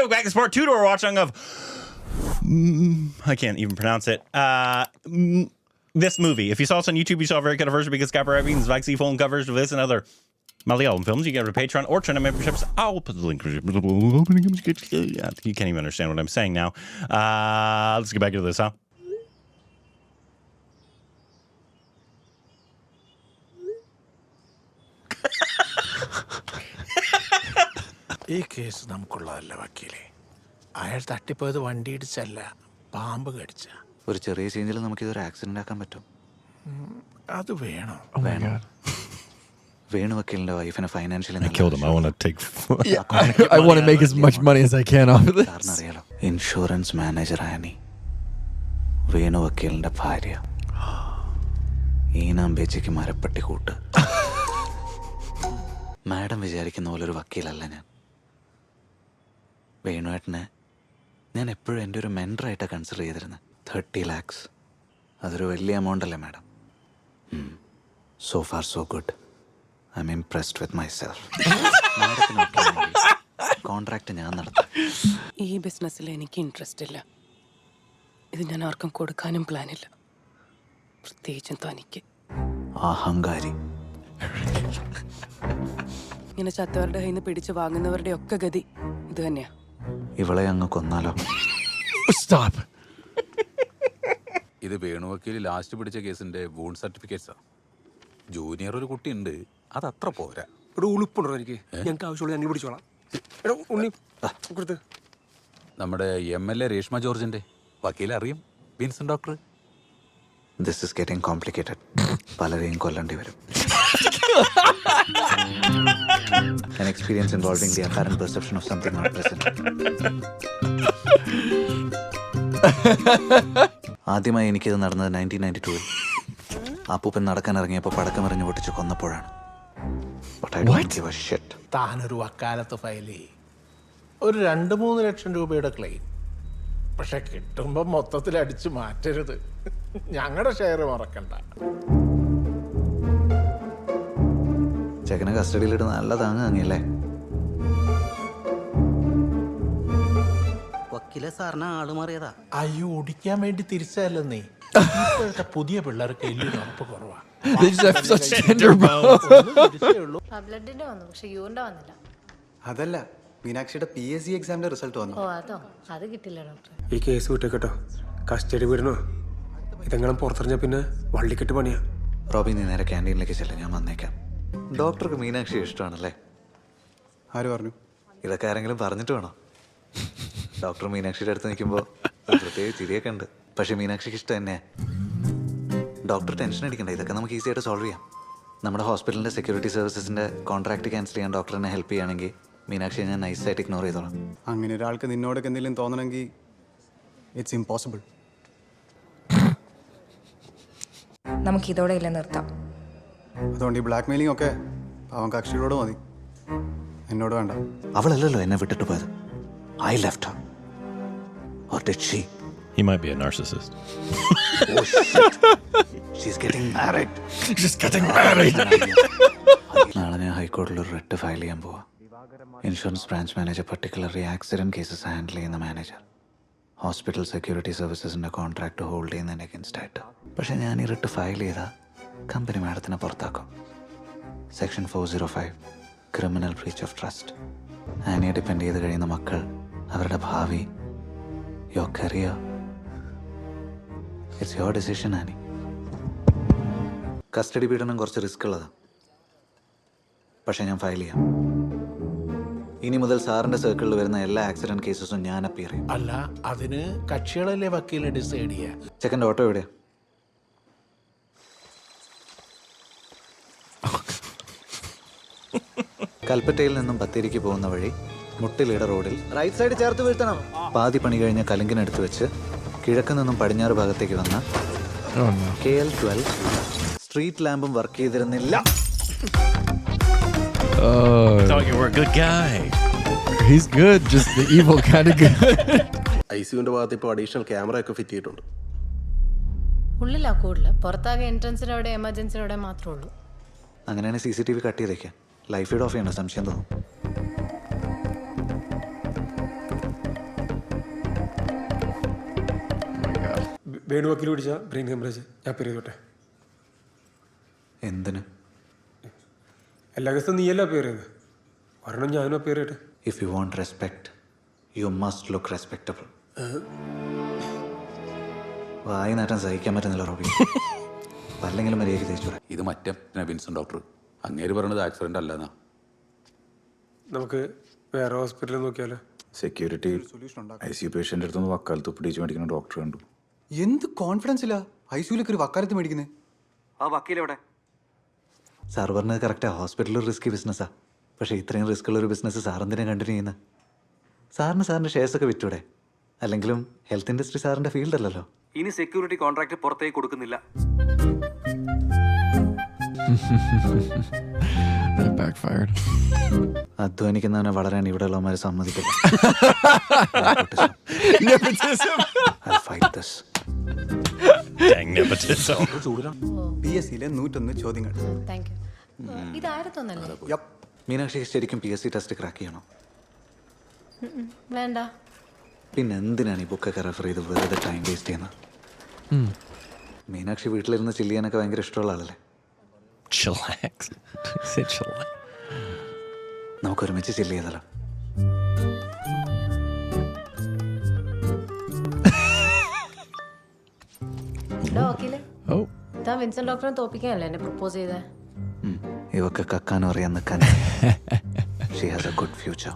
welcome back to part 2 to our watching of I can't even pronounce it. This movie. If you saw us on YouTube, you saw a very good version because copyright means vaccine phone covers of this and other Malayalam films. You get a Patreon or channel memberships. I'll put the link. You can't even understand what I'm saying now. Let's get back to this, huh? ഈ case നമുക്കുള്ളതല്ല വക്കീലേ. അയാൾ തട്ടിപ്പോയത് വണ്ടി ഇടിച്ചല്ല, പാമ്പ് കടിച്ച. ഒരു ചെറിയ ചേഞ്ചിൽ നമുക്ക് ഇതൊരു accident ആക്കാൻ പറ്റും. അത് വേണോ? വേണു വക്കീലിന്റെ വൈഫിനെ financially I want to make as much money as I can off of this. അറിയാലോ, ഇൻഷുറൻസ് മാനേജർ ആനി വേണു വക്കീലിന്റെ ഭാര്യ ഈനാമ്പേച്ചയ്ക്ക് മരപ്പട്ടി കൂട്ട്. മാഡം വിചാരിക്കുന്ന പോലെ ഒരു വക്കീലല്ല ഞാൻ. വേണുവേട്ടനെ ഞാൻ എപ്പോഴും എൻ്റെ ഒരു മെൻറ്ററായിട്ടാണ് കൺസിഡർ ചെയ്തിരുന്നത്. 30 lakhs അതൊരു വലിയ എമൗണ്ട് അല്ലേ madam? So far so good. I M impressed with my self. Contract ഞാൻ നടത്താം. ഈ ബിസിനസ്സിൽ എനിക്ക് ഇൻട്രസ്റ്റ് ഇല്ല. ഇത് ഞാൻ ആർക്കും കൊടുക്കാനും പ്ലാനില്ല, പ്രത്യേകിച്ചും തനിക്ക്. അഹങ്കാരി. ഇങ്ങനെ ചത്തവരുടെ കയ്യിൽ നിന്ന് പിടിച്ച് വാങ്ങുന്നവരുടെ ഒക്കെ ഗതി ഇത് തന്നെയാ. ഇവളെ അങ്ങ് കൊന്നാലോ? Stop. ഇത് വേണു വക്കീല് ലാസ്റ്റ് പിടിച്ച കേസിന്റെ വൂണ്ട് സർട്ടിഫിക്കറ്റ്സാ. ജൂനിയർ ഒരു കുട്ടിയുണ്ട്, അതത്ര പോരാ. ഇവിടെ ഉളുപ്പുണ്ടോ എനിക്ക്? ഞങ്ങൾക്ക് ആവശ്യമുള്ള ഞങ്ങൾ പിടിച്ചോളാം. ഉണ്ണി കൊടുത്ത്. നമ്മുടെ MLA രേഷ്മ ജോർജിന്റെ വക്കീൽ അറിയും, Vincent doctor. This is getting complicated. പലരെയും കൊല്ലേണ്ടി വരും. An experience involving the apparent perception of something not present. ആദ്യമായി എനിക്കിത് നടന്നത് 1992-ൽ. അപ്പൂപ്പൻ നടക്കാൻ ഇറങ്ങിയപ്പോൾ പടക്കമെറിഞ്ഞ് പൊട്ടിച്ച് കൊന്നപ്പോഴാണ്. താനൊരു വക്കാലത്ത് ഫയൽ ചെയ്യും, ഒരു 2-3 ലക്ഷം രൂപയുടെ ക്ലെയിം. പക്ഷെ കിട്ടുമ്പോൾ മൊത്തത്തിൽ അടിച്ചു മാറ്റരുത്. ഞങ്ങളുടെ ഷെയർ മറക്കണ്ട. ചെക്കനെ കസ്റ്റഡിയിലിട്ട് നല്ല താങ്ങ് താങ്ങിയല്ലേ? വക്കീലെ സാറിന് ആള് മാറിയതാ. അയ്യോ, ഓടിക്കാൻ വേണ്ടി തിരിച്ചല്ലെന്നേ. ഇപ്പോഴത്തെ പുതിയ പിള്ളേർക്ക് എല്ലിന് ഉറപ്പ് കുറവാ. അതല്ല, മീനാക്ഷിയുടെ PSC എക്സാമിന്റെ റിസൾട്ട് വന്നു. അത് കിട്ടില്ല ഡോക്ടർ. ഈ കേസ് വിട്ടേക്കട്ടോ, കസ്റ്റഡി വിടണോ? ഇതെങ്ങനെ പുറത്തെറിഞ്ഞ പിന്നെ വള്ളിക്കെട്ട് പണിയാ. റോബി, നീ നേരെ ക്യാൻറ്റീനിലേക്ക് ചെല്ല, ഞാൻ വന്നേക്കാം. ഡോക്ടർക്ക് മീനാക്ഷി ഇഷ്ടമാണല്ലേ? ആര് പറഞ്ഞു? ഇതൊക്കെ ആരെങ്കിലും പറഞ്ഞിട്ട് വേണോ? ഡോക്ടർ മീനാക്ഷിയുടെ അടുത്ത് നിൽക്കുമ്പോൾ പ്രത്യേക ചിരിയൊക്കെ ഉണ്ട്. പക്ഷെ മീനാക്ഷിക്ക് ഇഷ്ടം തന്നെയാ. ഡോക്ടർ ടെൻഷൻ അടിക്കണ്ട, ഇതൊക്കെ നമുക്ക് ഈസി ആയിട്ട് സോൾവ് ചെയ്യാം. നമ്മുടെ ഹോസ്പിറ്റലിൻ്റെ സെക്യൂരിറ്റി സർവീസസിൻ്റെ കോൺട്രാക്ട് ക്യാൻസൽ ചെയ്യാൻ ഡോക്ടറിനെ ഹെൽപ്പ് ചെയ്യുകയാണെങ്കിൽ മീനാക്ഷിയെ ഞാൻ നൈസായിട്ട് ഇഗ്നോർ ചെയ്തോളാം. അങ്ങനെ ഒരാൾക്ക് നിന്നോടൊക്കെ എന്തെങ്കിലും തോന്നണമെങ്കിൽ ഇറ്റ്സ് ഇമ്പോസിബിൾ. നമുക്ക് ഇതോടെ ഇല്ല നിർത്താം. അതുകൊണ്ട് ഈ ബ്ലാക്ക് മെയിലിംഗ് ഒക്കെ അവൻ കക്ഷികളോട് മതി, എന്നോട് വേണ്ട. അവളല്ലല്ലോ എന്നെ വിട്ടിട്ട് പോയത്. I left her. Or did she? He might be a narcissist. Oh shit. She's getting married. Just getting married. നാളെ ഞാൻ ഹൈക്കോടതിയിൽ ഒരു റിട്ട് ഫയൽ ചെയ്യാൻ പോവാ. Insurance branch manager, particularly accident cases handle ചെയ്യുന്ന മാനേജർ, ഹോസ്പിറ്റൽ സെക്യൂരിറ്റി സർവീസസിന്റെ contract hold ചെയ്യുന്നതിന് against ആയിട്ട്. പക്ഷെ ഞാൻ ഈ റിട്ട് ഫയൽ ചെയ്താൽ കമ്പനി മാഡത്തിനെ പുറത്താക്കും. Section 405 criminal breach of trust. ആനിയെ ഡിപ്പെൻഡ് ചെയ്ത് കഴിയുന്ന മക്കൾ, അവരുടെ ഭാവി, your career. It's your decision Annie. Custody പീഡനം കുറച്ച് റിസ്ക് ഉള്ളതാണ്, പക്ഷെ ഞാൻ ഫയൽ ചെയ്യാം. ഇനി മുതൽ സാറിന്റെ സർക്കിളിൽ വരുന്ന എല്ലാ ആക്സിഡന്റ് കേസസും ഞാൻ അപ്പിയർ ചെയ്യും. അല്ല, അതിന് കക്ഷികളല്ലേ വക്കീലിനെ ഡിസൈഡ് ചെയ്യാ. ചെക്കൻ്റെ ഓട്ടോ എവിടെയാ? കൽപ്പറ്റയിൽ നിന്നും ബത്തേരിക്ക് പോകുന്ന വഴി മുട്ടിലിട റോഡിൽ റൈറ്റ് സൈഡ് ചേർത്ത് വീഴ്ത്തണം. പാതി പണി കഴിഞ്ഞ കലുങ്കിനടുത്ത് വെച്ച് കിഴക്ക് നിന്നും പടിഞ്ഞാറ് ഭാഗത്തേക്ക് വന്ന KL12 സ്ട്രീറ്റ് ലാമ്പും വർക്ക് ചെയ്തിരുന്നില്ല. Thought you were a good guy. He's good, just the evil kind of good. ICUവിന്റെ ഭാഗത്ത് ഇപ്പോൾ അഡീഷണൽ ക്യാമറ ഒക്കെ ഫിറ്റ് ചെയ്തിട്ടുണ്ട്. ഉള്ളിലാ കൂടുതൽ, പുറത്താകെ എൻട്രൻസിനവിടെ എമർജൻസിനവിടെ മാത്രമേ ഉള്ളൂ. അങ്ങനെയാണ് CCTV കട്ട് ചെയ്തേക്കാം. ലൈഫ് ഫീഡ് ഓഫ് ചെയ്യണം, സംശയം തോന്നും. വേണു വക്കീൽ പിടിച്ച ബ്രെയിൻ ഹെമറേജ് ഞാൻ പേര് ചെയ്തോട്ടെ. എന്തിന്? എല്ലാ കേസും നീയല്ല പേര് ചെയ്യുന്നത്, ഒരെണ്ണം ഞാനും പേര് ചെയ്യട്ടെ. If you want respect you must look respectable. വായി നാട്ടം സഹിക്കാൻ പറ്റുന്നില്ല റോബി. പല്ലെങ്കിലും മര്യാദയ്ക്ക് തേച്ചൂടെ. ഇത് മറ്റേ വിൻസൻ ഡോക്ടർ അങ്ങേര് പറയണത് ആക്സിഡന്റ് അല്ലെന്നാ. നമുക്ക് വേറെ ഹോസ്പിറ്റലിൽ നോക്കിയാലോ? സെക്യൂരിറ്റി ICU പേഷ്യൻ്റെ അടുത്തുനിന്ന് വക്കാലത്ത് പിടിച്ച് മേടിക്കുന്ന ഡോക്ടർ കണ്ടു. എന്ത് കോൺഫിഡൻസ് ഇല്ല ICUലേക്ക് ഒരു വക്കാലത്ത് മേടിക്കുന്നത്. ആ വക്കീലെവിടെ? സാർ പറഞ്ഞത് കറക്റ്റാ, ഹോസ്പിറ്റലിൽ റിസ്കി ബിസിനസ്സാ. പക്ഷേ ഇത്രയും റിസ്ക് ഉള്ള ഒരു ബിസിനസ് സാറെന്തിനാ കണ്ടിന്യൂ ചെയ്യുന്നത്? സാറിൻ്റെ ഷെയർസൊക്കെ വിറ്റൂടെ? അല്ലെങ്കിലും ഹെൽത്ത് ഇൻഡസ്ട്രി സാറിൻ്റെ ഫീൽഡ് അല്ലല്ലോ. ഇനി സെക്യൂരിറ്റി കോൺട്രാക്ട് പുറത്തേക്ക് കൊടുക്കുന്നില്ല. That backfired. അധ്വാനിക്കുന്നവനെ വളരാൻ ഇവിടെ ഉള്ളവന്മാരെ സമ്മതിക്കില്ല. I'll fight this. Dang nepotism. PSCയിലെ 101 ചോദ്യങ്ങൾ. Thank you. ഇതായിരത്തൊന്നല്ലേ? മീനാക്ഷി ശരിക്കും PSC ടെസ്റ്റ് ക്രാക്ക് ചെയ്യണോ? വേണ്ട. പിന്നെ എന്തിനാണ് ഈ ബുക്കൊക്കെ റെഫർ ചെയ്ത് വെറുതെ ടൈം വേസ്റ്റ് ചെയ്യുന്നത്? മീനാക്ഷി വീട്ടിലിരുന്ന് ചില്ല് ചെയ്യാനൊക്കെ ഭയങ്കര ഇഷ്ടമുള്ള ആളല്ലേ? Chillax. Say chillax. നമുക്ക് ഒരുമിച്ച് ചില്ല് ചെയ്താലോ? വക്കീല്, Oh. താൻ വിൻസൻ ഡോക്ടറെ തോപ്പിക്കാനല്ലേ എന്നെ പ്രപ്പോസ് ചെയ്തേ? ഇവക്ക് കക്കാനും അറിയാൻ നിൽക്കാൻ. She has a good future.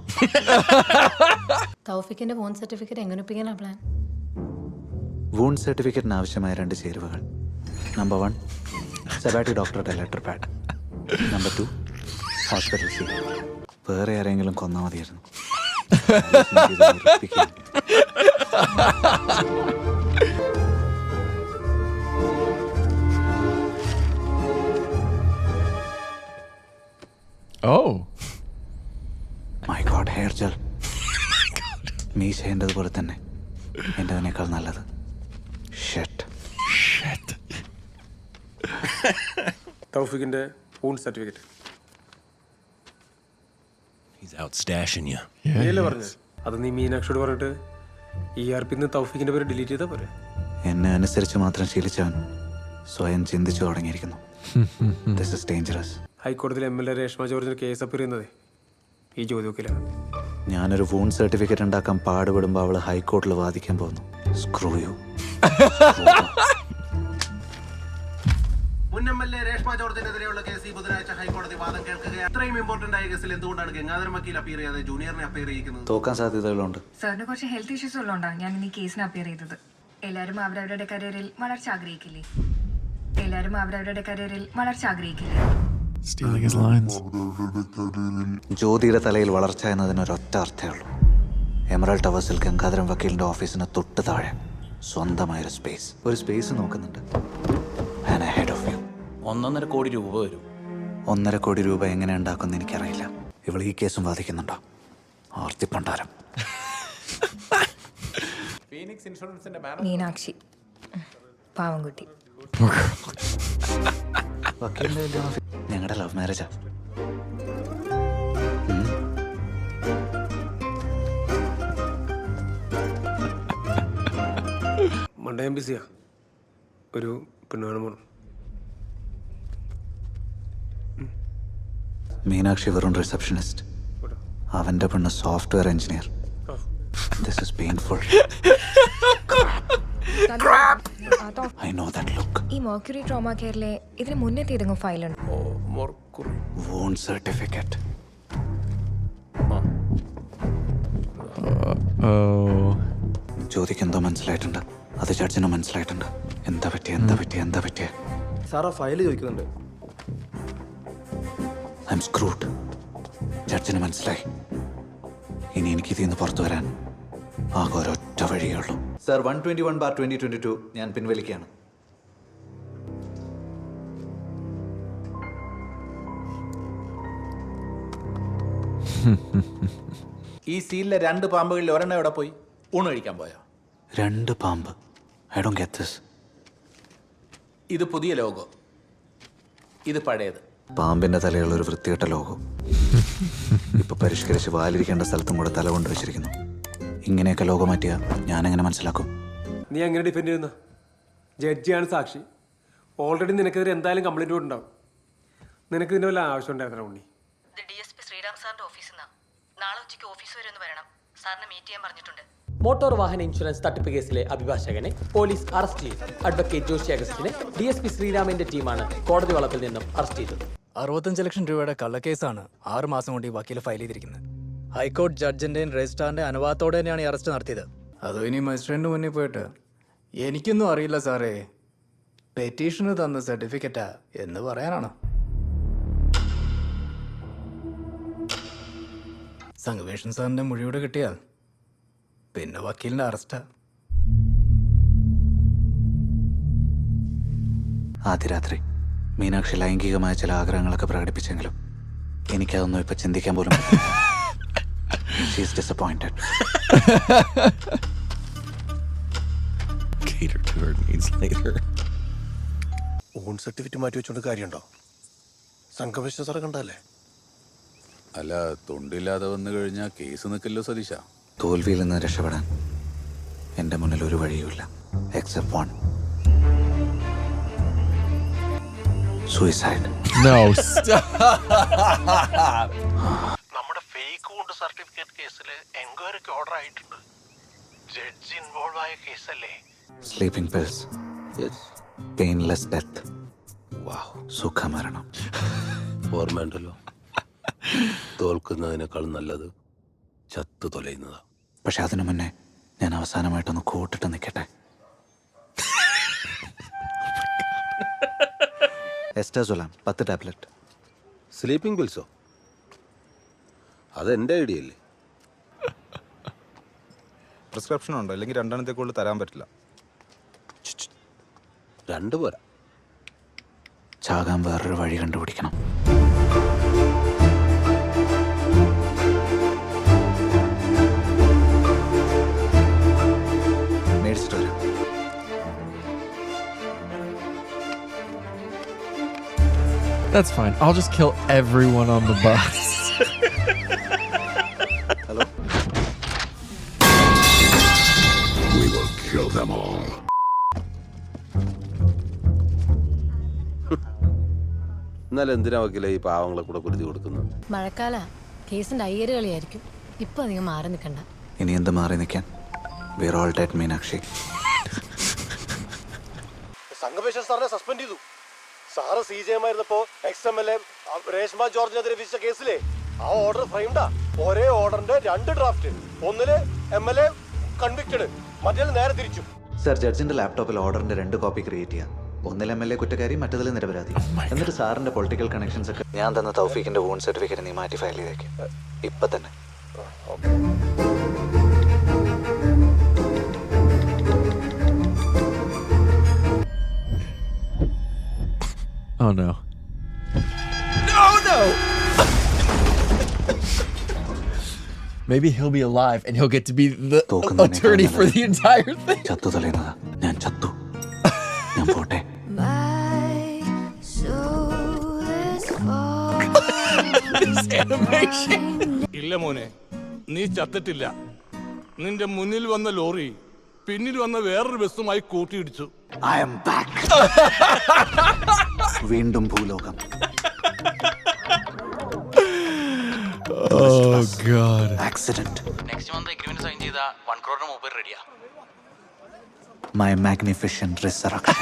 തൗഫിക്കിന്റെ വോൺ സർട്ടിഫിക്കറ്റ് എങ്ങനെ ഒപ്പിക്കാനാ പ്ലാൻ? വൂണ്ട് സർട്ടിഫിക്കറ്റിന് ആവശ്യമായ 2 ചേരുവകൾ. നമ്പർ 1 സെബാറ്റി ഡോക്ടറുടെ letter pad. Number 2 hospital seal. വേറെ ആരെങ്കിലും കൊന്നാൽ മതിയായിരുന്നു. Oh. My god, hair gel. മീശ എൻ്റെതുപോലെ തന്നെ, എൻ്റെതിനേക്കാൾ നല്ലത്. ഷെറ്റ്. തൗഫിക്കിന്റെ wound certificate. He's out stashing you. നീയല്ലേ പറഞ്ഞു? അത് നീ മീനാക്ഷിയോട് പറഞ്ഞിട്ട് ERP-ന്ന് തൗഫിക്കിന്റെ പേര് ഡിലീറ്റ് ചെയ്താൽ പോരെ? എന്നെ അനുസരിച്ച് മാത്രം ശീലിച്ചവൻ സ്വയം ചിന്തിച്ചു തുടങ്ങിയിരിക്കുന്നു. This is dangerous. ഹൈക്കോടതിയിൽ MLA രേഷ്മ ജോർജിന് കേസ് അപ്പീർ ചെയ്യുന്നത് ഈ ജ്യോതി വക്കീലാണ്. ഞാനൊരു വൂണ്ട് സർട്ടിഫിക്കറ്റ് ഉണ്ടാക്കാൻ പാടുപെടുമ്പോൾ അവൾ ഹൈക്കോടതിയിൽ വാദിക്കാൻ പോകുന്നു. Screw you. മുൻ MLA രേഷ്മ ജോർജിനെതിരെയുള്ള കേസ് ഈ ബുധനാഴ്ച ഹൈക്കോടതി വാദം കേൾക്കുകയാണ്. അത്രയും ഇമ്പോർട്ടന്റ് ആയ കേസിൽ എന്തുകൊണ്ടാണ് ഗംഗാധരൻ വക്കീൽ അപ്പീർ ചെയ്യാതെ ജൂനിയറിനെ അപ്പീർ ചെയ്യിക്കുന്നത്? തോക്കാൻ സാധ്യതകളുണ്ട്. സാറിന് കുറച്ച് ഹെൽത്ത് ഇഷ്യൂസ് ഉള്ളതുകൊണ്ടാണ് ഞാൻ ഇന്ന് ഈ കേസിന് അപ്പിയർ ചെയ്തത്. എല്ലാവരും അവരവരുടെ കരിയറിൽ വളർച്ച ആഗ്രഹിക്കില്ലേ? Stealing his lines. ജ്യോതിയുടെ തലയിൽ വളർച്ച എന്നതിനൊരൊറ്റ അർത്ഥമേ ഉള്ളൂ. എമറൽഡ് ടവേഴ്സിൽ ഗംഗാധരൻ വക്കീലിന്റെ ഓഫീസിന് തൊട്ട് താഴെ സ്വന്തമായൊരു സ്പേസ്. ഒരു സ്പേസ് നോക്കുന്നുണ്ട്. And ahead of you. 1.5 കോടി രൂപ വരും. 1.5 കോടി രൂപ എങ്ങനെ ഉണ്ടാക്കുമെന്ന് എനിക്കറിയില്ല. ഇവൾ ഈ കേസും വാദിക്കുന്നുണ്ടോ? ആർത്തിപ്പണ്ടാരം. മീനാക്ഷി പാവംകുട്ടി. വക്കീലിന്റെ കല്യാണം ഞങ്ങളുടെ ലവ് മാരേജാ. മണ്ടയം ബിസിയാ. ഒരു പെണ്ണ് കാണാൻ പോണം. മീനാക്ഷി വെറും റിസപ്ഷനിസ്റ്റ്, അവന്റെ പെണ്ണ് software engineer. This is painful. I know that look. ഈ മെർക്യൂറി ട്രോമ കെയറിലെ ഇതിന് മുന്നേ ഏതെങ്കിലും ഫയലുണ്ട്? Wound certificate. Oh. ജ്യോതിക്ക് എന്തോ മനസ്സിലായിട്ടുണ്ട്. അത് ജഡ്ജിനും മനസ്സിലായിട്ടുണ്ട്. എന്താ പറ്റിയ സാർ ആ ഫയൽ ചോദിക്കുന്നുണ്ട്. I'm screwed. ജഡ്ജിന് മനസ്സിലായി. ഇനി എനിക്ക് ഇതിൽ നിന്ന് പുറത്തു വരാൻ ആകെ ഒരൊറ്റ വഴിയേ ഉള്ളൂ. സർ 121/2022 ഞാൻ പിൻവലിക്കുകയാണ്. ഈ സീലിലെ 2 പാമ്പുകളിൽ ഒരെണ്ണം എവിടെ പോയി? ഊണ് കഴിക്കാൻ പോയോ? 2 പാമ്പ്? I don't get this. ഇത് പുതിയ ലോഗോ, ഇത് പഴയത്. പാമ്പിന്റെ തലയുള്ള ഒരു വൃത്തികെട്ട ലോഗോ. ഇപ്പൊ പരിഷ്കരിച്ച് വാലിരിക്കേണ്ട സ്ഥലത്തും കൂടെ തല കൊണ്ടുവച്ചിരിക്കുന്നു. ഇങ്ങനെയൊക്കെ ലോഗോ മാറ്റിയാ ഞാനെങ്ങനെ മനസ്സിലാക്കും? നീ എങ്ങനെ ഡിഫെൻഡ് ചെയ്യുന്ന? ജഡ്ജിയാണ് സാക്ഷി. ഓൾറെഡി നിനക്കെതിരെ എന്തായാലും കംപ്ലൈൻറ്റ് ഉണ്ടാവും. നിനക്ക് ഇതിൻ്റെ വല്ല ആവശ്യം ഉണ്ടായിരുന്നില്ല ഉണ്ണി? DSP ശ്രീറാം സാറിന്റെ ഓഫീസിൽ നിന്നാണ്. നാളെ ഉച്ചയ്ക്ക് ഓഫീസ് വരെ ഒന്ന് വരണം. സാറിനെ മീറ്റ് ചെയ്യാൻ പറഞ്ഞിട്ടുണ്ട്. മോട്ടോർ വാഹന ഇൻഷുറൻസ് തട്ടിപ്പ് കേസിലെ അഭിഭാഷകനെ പോലീസ് അറസ്റ്റ് ചെയ്തു. അഡ്വക്കേറ്റ് ജോഷി അഗസ്റ്റിനെ DSP ശ്രീരാമിന്റെ ടീമാണ് കോടതി വളപ്പിൽ നിന്നും അറസ്റ്റ് ചെയ്തത്. 65 ലക്ഷം രൂപയുടെ കള്ളക്കേസാണ് 6 മാസം കൊണ്ട് ഈ വക്കീൽ ഫയൽ ചെയ്തിരിക്കുന്നത്. ഹൈക്കോടതി ജഡ്ജിന്റെയും രജിസ്ട്രാറിന്റെ അനുവാദത്തോടെ തന്നെയാണ് ഈ അറസ്റ്റ് നടത്തിയത്. അതോ ഇനി മജിസ്ട്രേറ്റിന് മുന്നിൽ പോയിട്ട് എനിക്കൊന്നും അറിയില്ല സാറേ, പെറ്റീഷന് തന്ന സർട്ടിഫിക്കറ്റാ എന്ന് പറയാനാണോ? സംഗമേഷൻ സാറിന്റെ മൊഴിയോടെ കിട്ടിയാൽ പിന്നെ വക്കീലിന്റെ അറസ്റ്റാ. ആദ്യ രാത്രി മീനാക്ഷി ലൈംഗികമായ ചില ആഗ്രഹങ്ങളൊക്കെ പ്രകടിപ്പിച്ചെങ്കിലും എനിക്കതൊന്നും ഇപ്പൊ ചിന്തിക്കാൻ പോലും disappointed. Cater to her needs later. On certificate മാറ്റി വെച്ചോണ്ട് കാര്യമുണ്ടോ? സംഘമേഷൻ സാറെ കണ്ടല്ലേ? അല്ല, തൊണ്ടില്ലാതെ വന്നു കഴിഞ്ഞാൽ കേസ് നിൽക്കല്ലോ സതീശ. തോൽവിയിൽ നിന്ന് രക്ഷപ്പെടാൻ എൻ്റെ മുന്നിൽ ഒരു വഴിയുമില്ല. Except one, suicide. No. നമ്മുടെ ഫേക്ക് കൊണ്ട് സർട്ടിഫിക്കറ്റ് കേസിൽ എൻക്വയറിക്ക് ഓർഡർ ആയിട്ടുണ്ട്. ജഡ്ജി ഇൻവോൾവ് ആയ കേസല്ലേ? സ്ലീപ്പിംഗ് പിൽസ്, പെയിൻലെസ് ഡെത്ത്, സുഖമരണം. ഓർമ്മയുണ്ടല്ലോ, തോൽക്കുന്നതിനേക്കാൾ നല്ലത് ചത്തു തൊലയുന്നതാ. പക്ഷെ അതിനു മുന്നേ ഞാൻ അവസാനമായിട്ടൊന്ന് കൂട്ടിട്ട് നിൽക്കട്ടെ. എസ്റ്റസോലാം 10 ടാബ്ലറ്റ്. സ്ലീപ്പിംഗ് പിൽസോ? അതെൻ്റെ ഐഡിയ അല്ലേ? പ്രിസ്ക്രിപ്ഷൻ ഉണ്ടോ? അല്ലെങ്കിൽ 2 എണ്ണത്തേക്കുള്ളിൽ തരാൻ പറ്റില്ല. 2 പോരാ. ചാകാൻ വേറൊരു വഴി കണ്ടുപിടിക്കണം. മേടിച്ചിട്ട് വരാം. That's fine. I'll just kill everyone on the bus. Hello? We will kill them all. എന്നാലും എന്തിനാ വക്കീല ഈ പാവങ്ങളെ കൂടെ കുരുതി കൊടുക്കുന്നത്? മഴക്കാല കേസിന്റെ അയ്യര് കളിയായിരിക്കും. ഇപ്പൊ അധികം മാറി നിൽക്കണ്ട. ഇനി എന്ത് മാറി നിൽക്കാൻ? We're all dead, Meenakshi. സംഘമേഷൻ സാറിനെ സസ്പെൻഡ് ചെയ്തു. സാറ് CJM ആയിരുന്നപ്പോ XMLA രേഷ്മ ജോർജിനെതിരെ വിധിച്ച കേസിലെ ആ ഓർഡർ ഫ്രെയിംഡാ. ഒരേ ഓർഡറിന്റെ 2 ഡ്രാഫ്റ്റ്. ഒന്നില് MLA കൺവിക്റ്റഡ്, മറ്റേ നേരെ തിരിച്ചു. സർ, ജഡ്ജിന്റെ ലാപ്ടോപ്പിൽ ഓർഡറിന്റെ 2 കോപ്പി ക്രിയേറ്റ് ചെയ്യാം. ഒന്നിൽ MLA കുറ്റക്കാരി, മറ്റതിൽ നിരപരാധി. എന്നിട്ട് സാറിന്റെ പൊളിറ്റിക്കൽ കണക്ഷൻസ് ഒക്കെ ഞാൻ തന്ന തൗഫീഖിന്റെ വൂണ്ട് സർട്ടിഫിക്കറ്റ് നീ മാറ്റി ഫയൽ ചെയ്തേക്ക് ഇപ്പൊ തന്നെ. Oh no. No! Maybe he'll be alive and he'll get to be the attorney for the entire thing. ചത്തു തലേന്നതാ. ഞാൻ ചത്തു. ഞാൻ പോട്ടെ. This animation. ഇല്ല മോനെ, നീ ചത്തിട്ടില്ല. നിന്റെ മുന്നിൽ വന്ന ലോറി പിന്നിൽ വന്ന വേറൊരു ബസ്സുമായി കൂട്ടിയിടിച്ചു. I am back. വീണ്ടും ഭൂലോകം. Oh god. Accident. Next month agreement sign ചെയ്ത 1 crore മൊബൈൽ റെഡിയാ. My magnificent resurrection.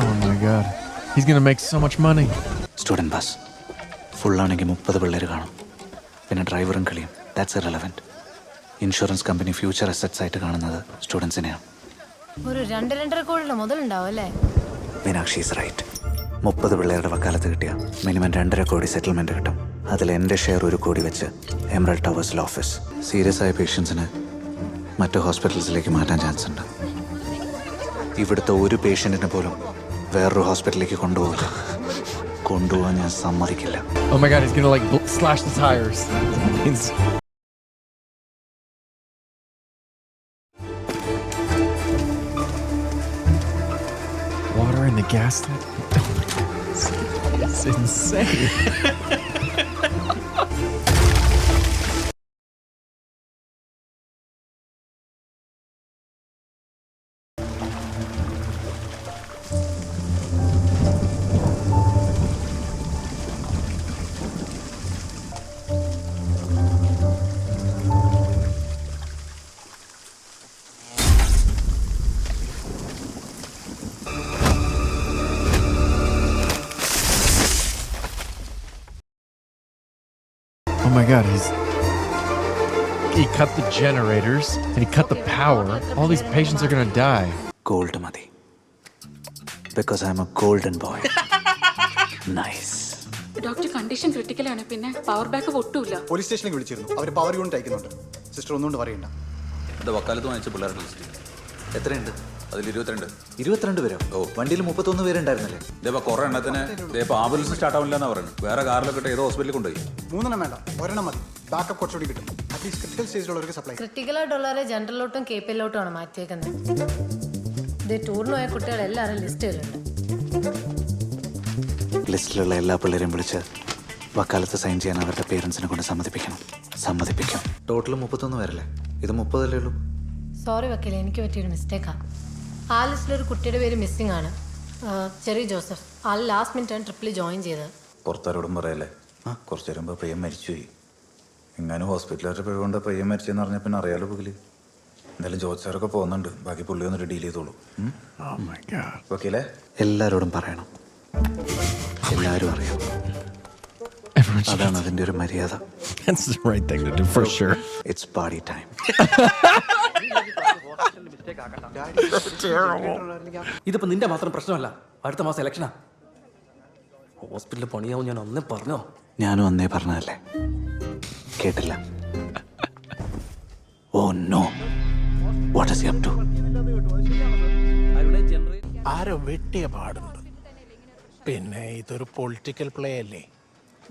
Oh my god. He's gonna make so much money. Student bus ഫുള്ളാണെങ്കിൽ 30 പിള്ളേർ കാണും. പിന്നെ ഡ്രൈവറും കളിയും. That's irrelevant. Insurance company future assets ആയിട്ട് കാണുന്നത് സ്റ്റുഡൻസിനെയാണ്. ഒരു 2-2.5 കോടിയുടെ മുതലുണ്ടാവും അല്ലേ? Meenakshi is right. 30 പിള്ളേരുടെ വക്കാലത്ത് കിട്ടിയ മിനിമം 2.5 കോടി സെറ്റിൽമെൻറ്റ് കിട്ടും. അതിൽ എൻ്റെ ഷെയർ 1 കോടി വെച്ച് എമറൽഡ് ടവേഴ്സിൽ ഓഫീസ്. സീരിയസ് ആയ പേഷ്യൻസിന് മറ്റു ഹോസ്പിറ്റൽസിലേക്ക് മാറ്റാൻ ചാൻസ് ഉണ്ട്. ഇവിടുത്തെ ഒരു പേഷ്യൻറ്റിനെ പോലും വേറൊരു ഹോസ്പിറ്റലിലേക്ക് കൊണ്ടുപോകാൻ ഞാൻ സമ്മതിക്കില്ല. Oh my god, he's gonna like slash the tires. Water in the gas tank? It's insane. God, he cut the generators and he cut the power. All these patients are gonna die. Gold madi. Because I'm a golden boy. Nice. Doctor condition ക്രിട്ടിക്കലാണ്, പിന്നെ power back ഒട്ടുമില്ല. Police സ്റ്റേഷനിൽ വിളിച്ചിരുന്നു. അവർ power unit അയക്കുന്നുണ്ട്. Sister ഒന്നുകൊണ്ട് പറയണ്ട. ഇത് വക്കാലത്ത് വാങ്ങിച്ച പിള്ളേരുടെ ലിസ്റ്റ് എത്രയുണ്ട്? അതിൽ 22. 22 പേരോ? ഓ, വണ്ടിയിൽ 31 പേരുണ്ടായിരുന്നല്ലേ? ഇതേപ്പോ കുറെ എണ്ണത്തിന് ആംബുലൻസ് സ്റ്റാർട്ട് ആവില്ല എന്നാ പറയുന്നത്. വേറെ കാറിലൊക്കെ ഏതോ ഹോസ്പിറ്റലിൽ കൊണ്ടുപോയി. 3 വേണ്ട, ഒരെണ്ണം മതി. ബാക്കപ്പ് കുറച്ചുകൂടി കിട്ടും. അറ്റ്ലീസ്റ്റ് ക്രിട്ടിക്കൽ സ്റ്റേജിലുള്ളവർക്ക് സപ്ലൈ. ക്രിട്ടിക്കലായിട്ടുള്ളവരെ ജനറലിലോട്ടും KPLോട്ടുമാണ് മാറ്റിയേക്കുന്നത്. ഇത് ടൂറിന് പോയ കുട്ടികളെല്ലാവരും ലിസ്റ്റിലുണ്ട്. ലിസ്റ്റിലുള്ള എല്ലാ പിള്ളേരെയും വിളിച്ച് വക്കാലത്ത് സൈൻ ചെയ്യാൻ അവരുടെ പേരൻസിനെ കൊണ്ട് സമ്മതിപ്പിക്കും. ടോട്ടൽ 31 പേരല്ലേ? ഇത് 30 അല്ലേ ഉള്ളൂ. സോറി വക്കീലെ, എനിക്ക് പറ്റിയൊരു മിസ്റ്റേക്കാണ്. ആ ലിസ്റ്റിലൊരു കുട്ടിയുടെ പേര് മിസ്സിംഗ് ആണ്. Cherry Joseph. ആൾ ലാസ്റ്റ് മിനിറ്റാണ് ട്രിപ്പിൽ ജോയിൻ ചെയ്തത്. പുറത്താരോടും പറയല്ലേ? കുറച്ച് നേരം പയ്യൻ മരിച്ചുപോയി. എങ്ങാനും ഹോസ്പിറ്റലായിട്ട് പിഴവുകൊണ്ട് പയ്യൻ മരിച്ചെന്ന് പറഞ്ഞാൽ പിന്നെ അറിയാലോ പുകില്. എന്തായാലും ജോർജ് സാറൊക്കെ പോകുന്നുണ്ട്. ബാക്കി പുള്ളി വന്നിട്ട് ഡീൽ ചെയ്തോളൂ. വക്കീലേ, എല്ലാരോടും പറയണം. എല്ലാവരും അറിയാം. അതാണ് അതിന്റെ ഒരു മര്യാദ. That's the right thing to do for sure. It's party time. ഇതിപ്പോ നിന്റെ മാത്രം പ്രശ്നമല്ല, അടുത്ത മാസം ഇലക്ഷനാ. ഹോസ്പിറ്റലിൽ പണിയാവും ഞാൻ അന്നേ പറഞ്ഞോ. ഞാനും അന്നേ പറഞ്ഞതല്ലേ, കേട്ടില്ല. Oh no, what is he up to? ആരോ വെട്ടിയ പാടുണ്ട്. പിന്നെ ഇതൊരു പൊളിറ്റിക്കൽ പ്ലേ അല്ലേ?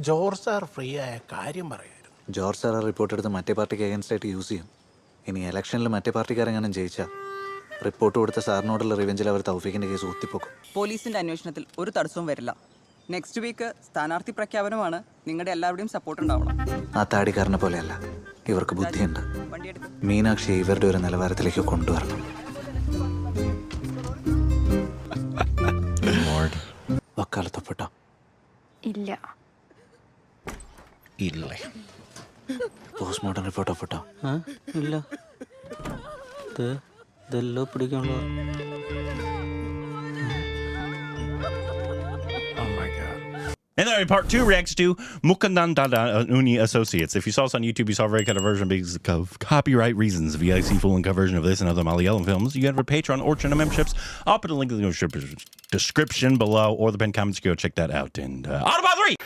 ജോർജ് സാർ ഫ്രീ ആയ കാര്യം പറയായിരുന്നു. ജോർജ് സാർ റിപ്പോർട്ട് എടുത്ത് മറ്റേ പാർട്ടിക്ക് അഗൻസ്റ്റ് ആയിട്ട് യൂസ് ചെയ്യും. ഇനി ഇലക്ഷനിൽ മറ്റേ പാർട്ടിക്കാരെങ്ങാനും ജയിച്ചാൽ റിപ്പോർട്ട് കൊടുത്ത സാറിനോടുള്ള റിവെഞ്ചിൽ അവർ തൗഫീഖിന്റെ കേസ് ഊത്തിപ്പോക്കും. പോലീസിന്റെ അന്വേഷണത്തിൽ ഒരു തടസ്സവും വരില്ല. നെക്സ്റ്റ് വീക്ക് സ്ഥാനാർത്ഥി പ്രഖ്യാപനമാണ്. നിങ്ങളുടെ എല്ലാവരുടെയും സപ്പോർട്ട് ഉണ്ടാവണം. ആ താടിക്കാരനെ പോലെയല്ല, ഇവർക്ക് ബുദ്ധിയുണ്ട്. മീനാക്ഷിയെ ഇവരുടെ ഒരു നിലവാരത്തിലേക്ക് കൊണ്ടുവരണം. വക്കാലത്തൊപ്പിട്ടോ? ഇല്ല. പോസ്റ്റ്മോർട്ടം റിപ്പോർട്ട് ഒപ്പിട്ടോ? ഇല്ല. ഇതെല്ലാം പിടിക്കാനുള്ള. And then part 2 reacts to Mukundan Unni Associates. If you saw this on YouTube, you saw a very cut version because of copyright reasons. If you guys see full and cut version of this and other Malayalam films, you get a Patreon or channel memberships. I'll put a link in the description below or the pinned comments. Go check that out. And Autobot 3!